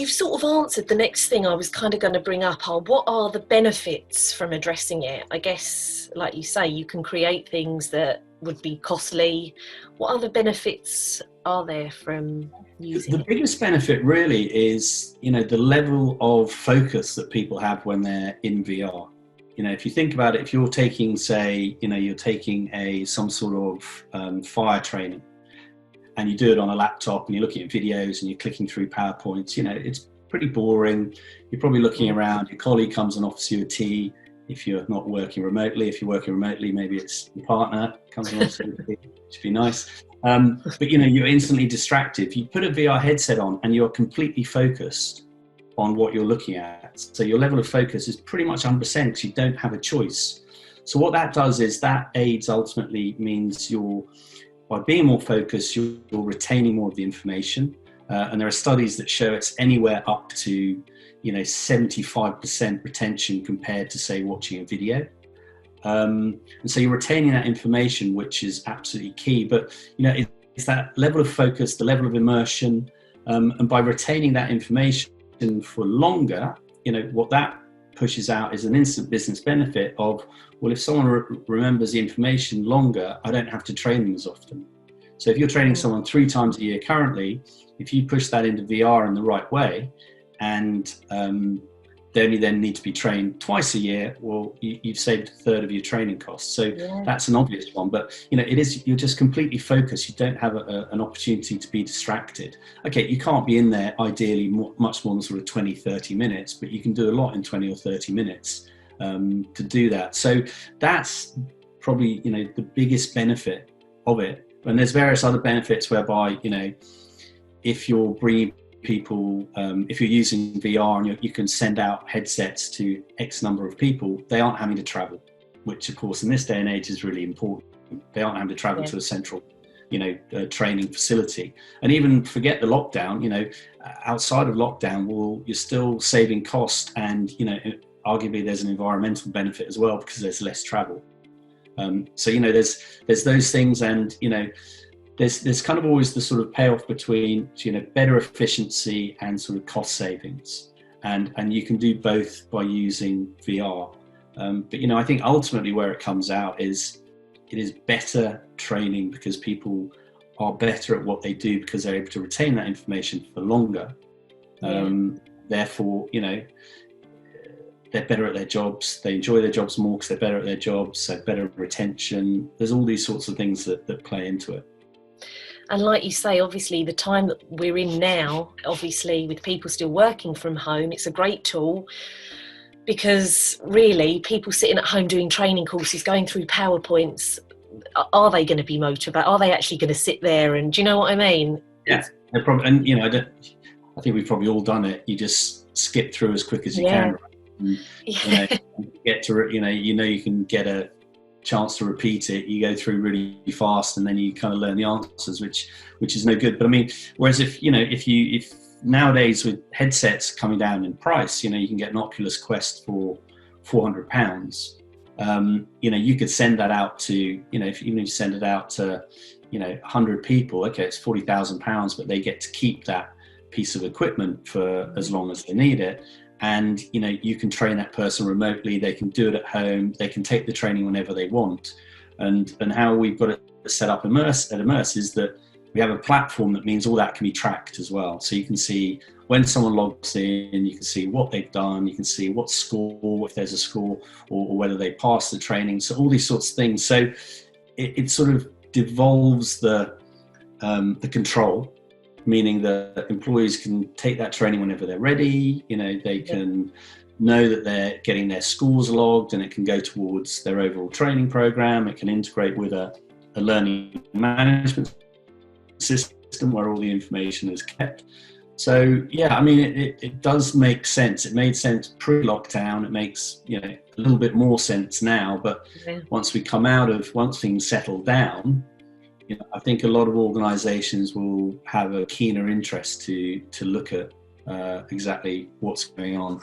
you've sort of answered the next thing I was kind of going to bring up. Are what are the benefits from addressing it? I guess, like you say, you can create things that would be costly. What other benefits are there from using The it? biggest benefit really is, the level of focus that people have when they're in VR. If you think about it, if you're taking, say, you're taking some sort of fire training, and you do it on a laptop and you're looking at videos and you're clicking through PowerPoints, it's pretty boring. You're probably looking around, your colleague comes and offers you a tea if you're not working remotely. If you're working remotely, maybe it's your partner comes and offers you a tea, which would be nice. But you're instantly distracted. If you put a VR headset on and you're completely focused on what you're looking at, so your level of focus is pretty much 100% because you don't have a choice. So what that does is that aids ultimately means by being more focused, you're retaining more of the information. And there are studies that show it's anywhere up to 75% retention compared to, say, watching a video. And so you're retaining that information, which is absolutely key. But it's that level of focus, the level of immersion, and by retaining that information for longer, what that pushes out is an instant business benefit of, well, if someone remembers the information longer, I don't have to train them as often. So if you're training someone 3 times a year currently, if you push that into VR in the right way, and they only then need to be trained twice a year, well, you've saved a third of your training costs. So that's an obvious one, but you're just completely focused. You don't have an opportunity to be distracted. Okay, you can't be in there ideally much more than sort of 20, 30 minutes, but you can do a lot in 20 or 30 minutes to do that. So that's probably, the biggest benefit of it. And there's various other benefits whereby, if you're bringing people, if you're using VR and you can send out headsets to X number of people, they aren't having to travel, which of course in this day and age is really important. They aren't having to travel to a central, training facility. And even forget the lockdown, outside of lockdown, you're still saving cost, and, arguably there's an environmental benefit as well because there's less travel. So, there's those things, and, there's kind of always the sort of payoff between, better efficiency and sort of cost savings. And you can do both by using VR. But, I think ultimately where it comes out is it is better training because people are better at what they do because they're able to retain that information for longer. Therefore, they're better at their jobs. They enjoy their jobs more because they're better at their jobs. So better retention. There's all these sorts of things that play into it. And like you say, obviously the time that we're in now, obviously with people still working from home, it's a great tool because really people sitting at home doing training courses, going through PowerPoints, are they going to be motivated? Are they actually going to sit there and, do you know what I mean? Yeah, they're probably, and I think we've probably all done it. You just skip through as quick as you can. Right? And, get to you can get a chance to repeat it. You go through really fast, and then you kind of learn the answers, which is no good. But I mean, whereas if nowadays with headsets coming down in price, you can get an Oculus Quest for £400. You could send that out to, even if you send it out to 100 people. Okay, it's £40,000, but they get to keep that piece of equipment for as long as they need it. And, you can train that person remotely. They can do it at home. They can take the training whenever they want. And how we've got it set up at Immerse is that we have a platform that means all that can be tracked as well. So you can see when someone logs in, you can see what they've done. You can see what score, if there's a score, or whether they passed the training. So all these sorts of things. So it sort of devolves the control, meaning that employees can take that training whenever they're ready. They can know that they're getting their scores logged, and it can go towards their overall training program. It can integrate with a learning management system where all the information is kept. So yeah, I mean, it does make sense. It made sense pre-lockdown. It makes a little bit more sense now. But once things settle down, I think a lot of organisations will have a keener interest to look at exactly what's going on.